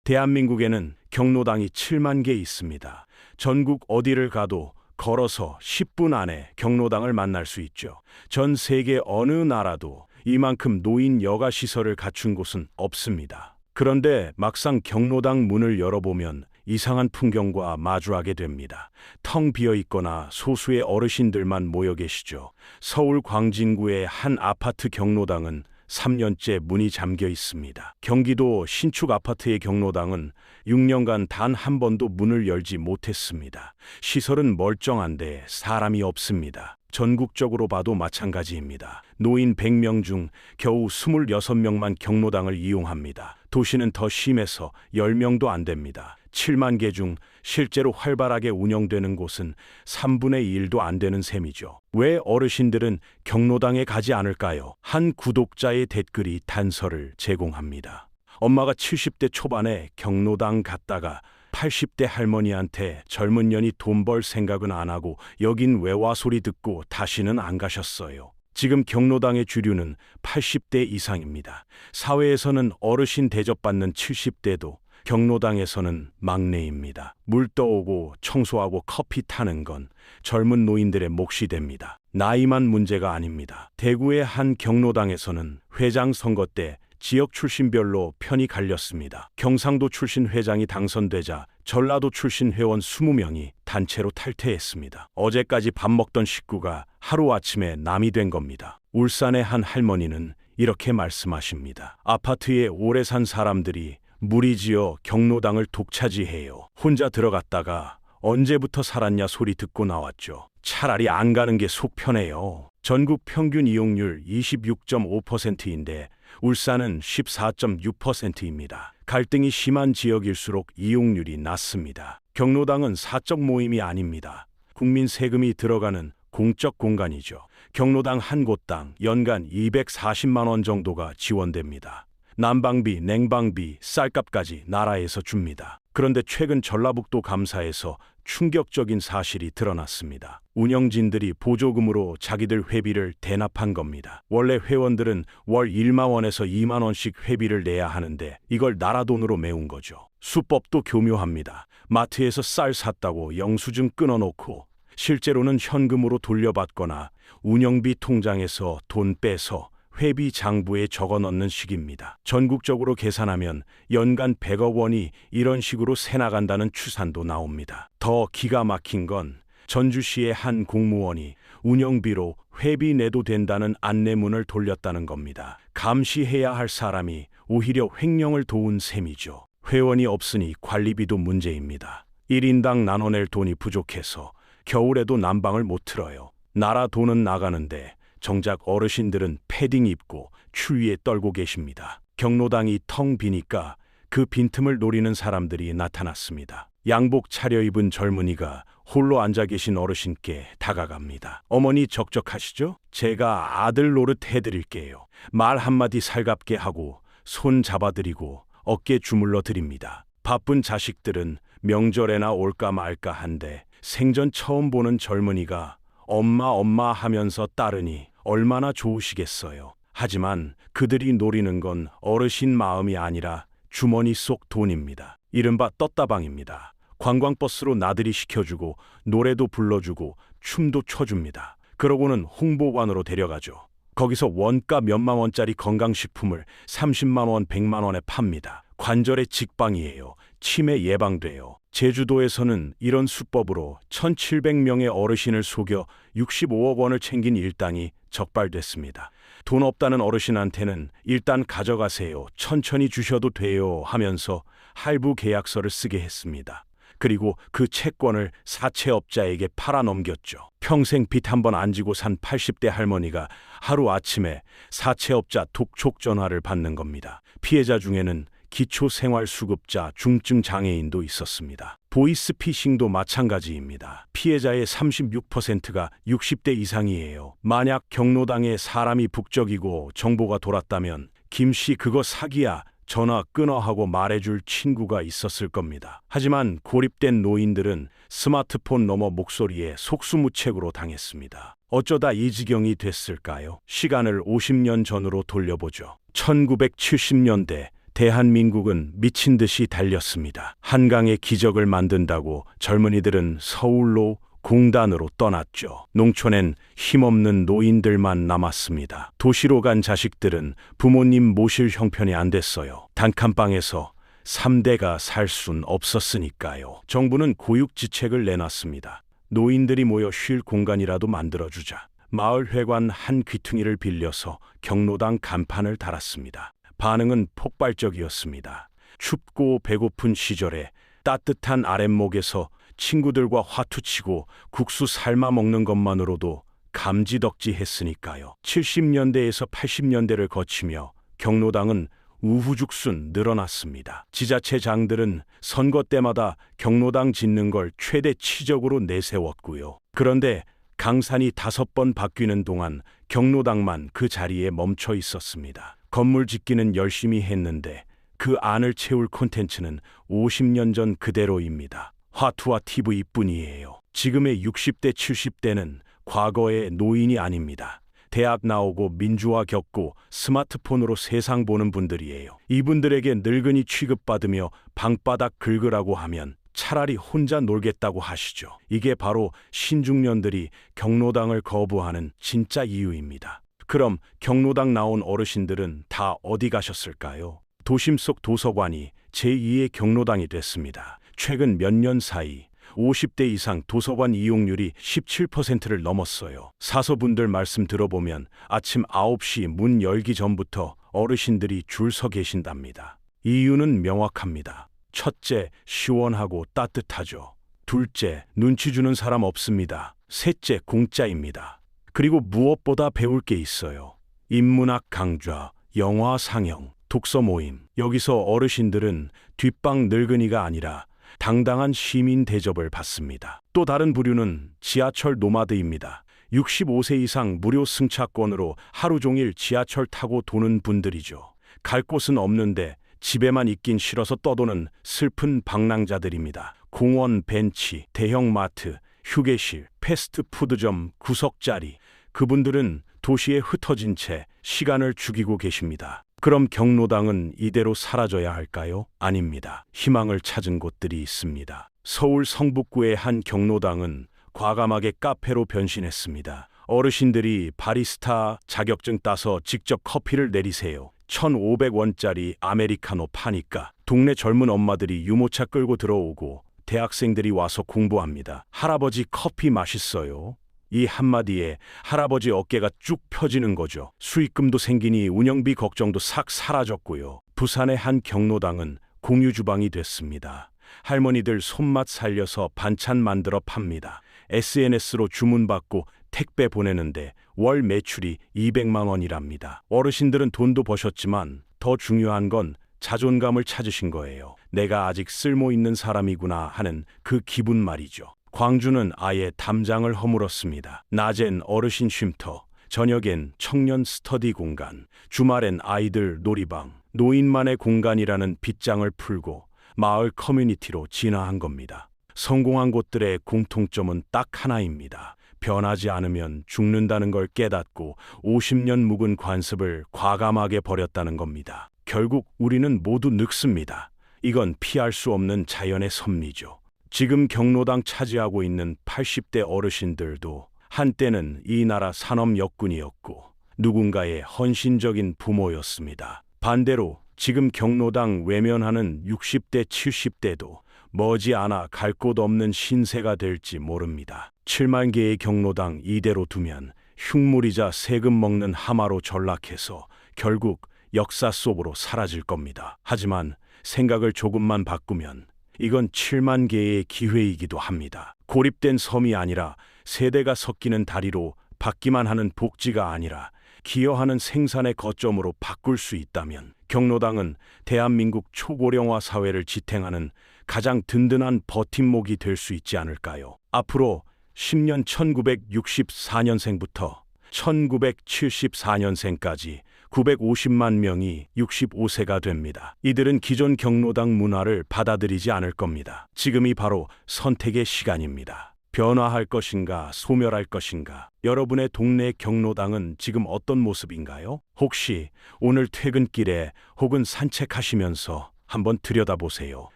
대한민국에는 경로당이 7만 개 있습니다. 전국 어디를 가도 걸어서 10분 안에 경로당을 만날 수 있죠. 전 세계 어느 나라도 이만큼 노인 여가 시설을 갖춘 곳은 없습니다. 그런데 막상 경로당 문을 열어보면 이상한 풍경과 마주하게 됩니다. 텅 비어 있거나 소수의 어르신들만 모여 계시죠. 서울 광진구의 한 아파트 경로당은 3년째 문이 잠겨 있습니다. 경기도 신축 아파트의 경로당은 6년간 단 한 번도 문을 열지 못했습니다. 시설은 멀쩡한데 사람이 없습니다. 전국적으로 봐도 마찬가지입니다. 노인 100명 중 겨우 26명만 경로당을 이용합니다. 도시는 더 심해서 10명도 안 됩니다. 7만 개 중 실제로 활발하게 운영되는 곳은 3분의 1도 안 되는 셈이죠. 왜 어르신들은 경로당에 가지 않을까요? 한 구독자의 댓글이 단서를 제공합니다. 엄마가 70대 초반에 경로당 갔다가 80대 할머니한테 젊은 년이 돈 벌 생각은 안 하고 여긴 왜 와 소리 듣고 다시는 안 가셨어요. 지금 경로당의 주류는 80대 이상입니다. 사회에서는 어르신 대접받는 70대도 경로당에서는 막내입니다. 물 떠오고 청소하고 커피 타는 건 젊은 노인들의 몫이 됩니다. 나이만 문제가 아닙니다. 대구의 한 경로당에서는 회장 선거 때 지역 출신별로 편이 갈렸습니다. 경상도 출신 회장이 당선되자 전라도 출신 회원 20명이 단체로 탈퇴했습니다. 어제까지 밥 먹던 식구가 하루아침에 남이 된 겁니다. 울산의 한 할머니는 이렇게 말씀하십니다. 아파트에 오래 산 사람들이 무리지어 경로당을 독차지해요. 혼자 들어갔다가 언제부터 살았냐 소리 듣고 나왔죠. 차라리 안 가는 게 속 편해요. 전국 평균 이용률 26.5%인데 울산은 14.6%입니다. 갈등이 심한 지역일수록 이용률이 낮습니다. 경로당은 사적 모임이 아닙니다. 국민 세금이 들어가는 공적 공간이죠. 경로당 한 곳당 연간 240만 원 정도가 지원됩니다. 난방비, 냉방비, 쌀값까지 나라에서 줍니다. 그런데 최근 전라북도 감사에서 충격적인 사실이 드러났습니다. 운영진들이 보조금으로 자기들 회비를 대납한 겁니다. 원래 회원들은 월 1만 원에서 2만 원씩 회비를 내야 하는데 이걸 나라 돈으로 메운 거죠. 수법도 교묘합니다. 마트에서 쌀 샀다고 영수증 끊어놓고 실제로는 현금으로 돌려받거나 운영비 통장에서 돈 빼서 회비 장부에 적어 넣는 식입니다. 전국적으로 계산하면 연간 100억 원이 이런 식으로 새 나간다는 추산도 나옵니다. 더 기가 막힌 건 전주시의 한 공무원이 운영비로 회비 내도 된다는 안내문을 돌렸다는 겁니다. 감시해야 할 사람이 오히려 횡령을 도운 셈이죠. 회원이 없으니 관리비도 문제입니다. 1인당 나눠낼 돈이 부족해서 겨울에도 난방을 못 틀어요. 나라 돈은 나가는데 정작 어르신들은 패딩 입고 추위에 떨고 계십니다. 경로당이 텅 비니까 그 빈틈을 노리는 사람들이 나타났습니다. 양복 차려입은 젊은이가 홀로 앉아 계신 어르신께 다가갑니다. 어머니 적적하시죠? 제가 아들 노릇 해드릴게요. 말 한마디 살갑게 하고 손 잡아드리고 어깨 주물러 드립니다. 바쁜 자식들은 명절에나 올까 말까 한데 생전 처음 보는 젊은이가 엄마 하면서 따르니 얼마나 좋으시겠어요. 하지만 그들이 노리는 건 어르신 마음이 아니라 주머니 속 돈입니다. 이른바 떴다방입니다. 관광버스로 나들이 시켜주고 노래도 불러주고 춤도 춰줍니다. 그러고는 홍보관으로 데려가죠. 거기서 원가 몇만 원짜리 건강식품을 30만 원, 100만 원에 팝니다. 관절의 직방이에요. 치매 예방돼요. 제주도에서는 이런 수법으로 1,700명의 어르신을 속여 65억 원을 챙긴 일당이 적발됐습니다. 돈 없다는 어르신한테는 일단 가져가세요. 천천히 주셔도 돼요 하면서 할부 계약서를 쓰게 했습니다. 그리고 그 채권을 사채업자에게 팔아넘겼죠. 평생 빚 한 번 안 지고 산 80대 할머니가 하루아침에 사채업자 독촉 전화를 받는 겁니다. 피해자 중에는 기초생활수급자, 중증 장애인도 있었습니다. 보이스피싱도 마찬가지입니다. 피해자의 36%가 60대 이상이에요. 만약 경로당에 사람이 북적이고 정보가 돌았다면 김씨 그거 사기야 전화 끊어 하고 말해줄 친구가 있었을 겁니다. 하지만 고립된 노인들은 스마트폰 너머 목소리에 속수무책으로 당했습니다. 어쩌다 이 지경이 됐을까요? 시간을 50년 전으로 돌려보죠. 1970년대 대한민국은 미친 듯이 달렸습니다. 한강의 기적을 만든다고 젊은이들은 서울로 공단으로 떠났죠. 농촌엔 힘없는 노인들만 남았습니다. 도시로 간 자식들은 부모님 모실 형편이 안 됐어요. 단칸방에서 3대가 살 순 없었으니까요. 정부는 고육지책을 내놨습니다. 노인들이 모여 쉴 공간이라도 만들어주자. 마을회관 한 귀퉁이를 빌려서 경로당 간판을 달았습니다. 반응은 폭발적이었습니다. 춥고 배고픈 시절에 따뜻한 아랫목에서 친구들과 화투치고 국수 삶아 먹는 것만으로도 감지덕지했으니까요. 70년대에서 80년대를 거치며 경로당은 우후죽순 늘어났습니다. 지자체장들은 선거 때마다 경로당 짓는 걸 최대 치적으로 내세웠고요. 그런데 강산이 5번 바뀌는 동안 경로당만 그 자리에 멈춰 있었습니다. 건물 짓기는 열심히 했는데 그 안을 채울 콘텐츠는 50년 전 그대로입니다. 화투와 TV뿐이에요. 지금의 60대, 70대는 과거의 노인이 아닙니다. 대학 나오고 민주화 겪고 스마트폰으로 세상 보는 분들이에요. 이분들에게 늙은이 취급받으며 방바닥 긁으라고 하면 차라리 혼자 놀겠다고 하시죠. 이게 바로 신중년들이 경로당을 거부하는 진짜 이유입니다. 그럼 경로당 나온 어르신들은 다 어디 가셨을까요? 도심 속 도서관이 제2의 경로당이 됐습니다. 최근 몇 년 사이 50대 이상 도서관 이용률이 17%를 넘었어요. 사서분들 말씀 들어보면 아침 9시 문 열기 전부터 어르신들이 줄 서 계신답니다. 이유는 명확합니다. 첫째, 시원하고 따뜻하죠. 둘째, 눈치 주는 사람 없습니다. 셋째, 공짜입니다. 그리고 무엇보다 배울 게 있어요. 인문학 강좌, 영화 상영, 독서 모임. 여기서 어르신들은 뒷방 늙은이가 아니라 당당한 시민 대접을 받습니다. 또 다른 부류는 지하철 노마드입니다. 65세 이상 무료 승차권으로 하루 종일 지하철 타고 도는 분들이죠. 갈 곳은 없는데 집에만 있긴 싫어서 떠도는 슬픈 방랑자들입니다. 공원 벤치, 대형마트, 휴게실, 패스트푸드점, 구석자리. 그분들은 도시에 흩어진 채 시간을 죽이고 계십니다. 그럼 경로당은 이대로 사라져야 할까요? 아닙니다. 희망을 찾은 곳들이 있습니다. 서울 성북구의 한 경로당은 과감하게 카페로 변신했습니다. 어르신들이 바리스타 자격증 따서 직접 커피를 내리세요. 1,500원짜리 아메리카노 파니까 동네 젊은 엄마들이 유모차 끌고 들어오고 대학생들이 와서 공부합니다. 할아버지 커피 맛있어요. 이 한마디에 할아버지 어깨가 쭉 펴지는 거죠. 수익금도 생기니 운영비 걱정도 싹 사라졌고요. 부산의 한 경로당은 공유주방이 됐습니다. 할머니들 손맛 살려서 반찬 만들어 팝니다. SNS로 주문받고 택배 보내는데 월 매출이 200만 원이랍니다. 어르신들은 돈도 버셨지만 더 중요한 건 자존감을 찾으신 거예요. 내가 아직 쓸모 있는 사람이구나 하는 그 기분 말이죠. 광주는 아예 담장을 허물었습니다. 낮엔 어르신 쉼터, 저녁엔 청년 스터디 공간, 주말엔 아이들 놀이방, 노인만의 공간이라는 빗장을 풀고 마을 커뮤니티로 진화한 겁니다. 성공한 곳들의 공통점은 딱 하나입니다. 변하지 않으면 죽는다는 걸 깨닫고 50년 묵은 관습을 과감하게 버렸다는 겁니다. 결국 우리는 모두 늙습니다. 이건 피할 수 없는 자연의 섭리죠. 지금 경로당 차지하고 있는 80대 어르신들도 한때는 이 나라 산업 역군이었고 누군가의 헌신적인 부모였습니다. 반대로 지금 경로당 외면하는 60대, 70대도 머지않아 갈 곳 없는 신세가 될지 모릅니다. 7만 개의 경로당 이대로 두면 흉물이자 세금 먹는 하마로 전락해서 결국 역사 속으로 사라질 겁니다. 하지만 생각을 조금만 바꾸면 이건 7만 개의 기회이기도 합니다. 고립된 섬이 아니라 세대가 섞이는 다리로 받기만 하는 복지가 아니라 기여하는 생산의 거점으로 바꿀 수 있다면 경로당은 대한민국 초고령화 사회를 지탱하는 가장 든든한 버팀목이 될 수 있지 않을까요? 앞으로 10년 1964년생부터 1974년생까지 950만 명이 65세가 됩니다. 이들은 기존 경로당 문화를 받아들이지 않을 겁니다. 지금이 바로 선택의 시간입니다. 변화할 것인가, 소멸할 것인가? 여러분의 동네 경로당은 지금 어떤 모습인가요? 혹시 오늘 퇴근길에 혹은 산책하시면서 한번 들여다보세요.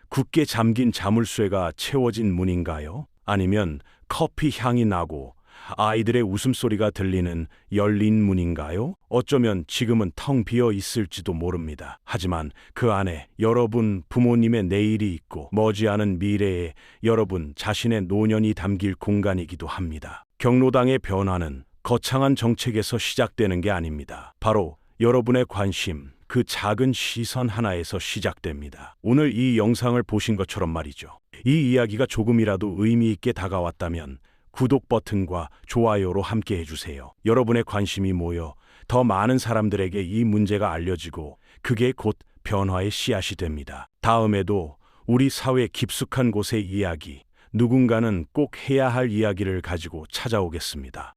굳게 잠긴 자물쇠가 채워진 문인가요? 아니면 커피 향이 나고 아이들의 웃음소리가 들리는 열린 문인가요? 어쩌면 지금은 텅 비어 있을지도 모릅니다. 하지만 그 안에 여러분 부모님의 내일이 있고 머지않은 미래에 여러분 자신의 노년이 담길 공간이기도 합니다. 경로당의 변화는 거창한 정책에서 시작되는 게 아닙니다. 바로 여러분의 관심, 그 작은 시선 하나에서 시작됩니다. 오늘 이 영상을 보신 것처럼 말이죠. 이 이야기가 조금이라도 의미 있게 다가왔다면 구독 버튼과 좋아요로 함께 해주세요. 여러분의 관심이 모여 더 많은 사람들에게 이 문제가 알려지고 그게 곧 변화의 씨앗이 됩니다. 다음에도 우리 사회 깊숙한 곳의 이야기, 누군가는 꼭 해야 할 이야기를 가지고 찾아오겠습니다.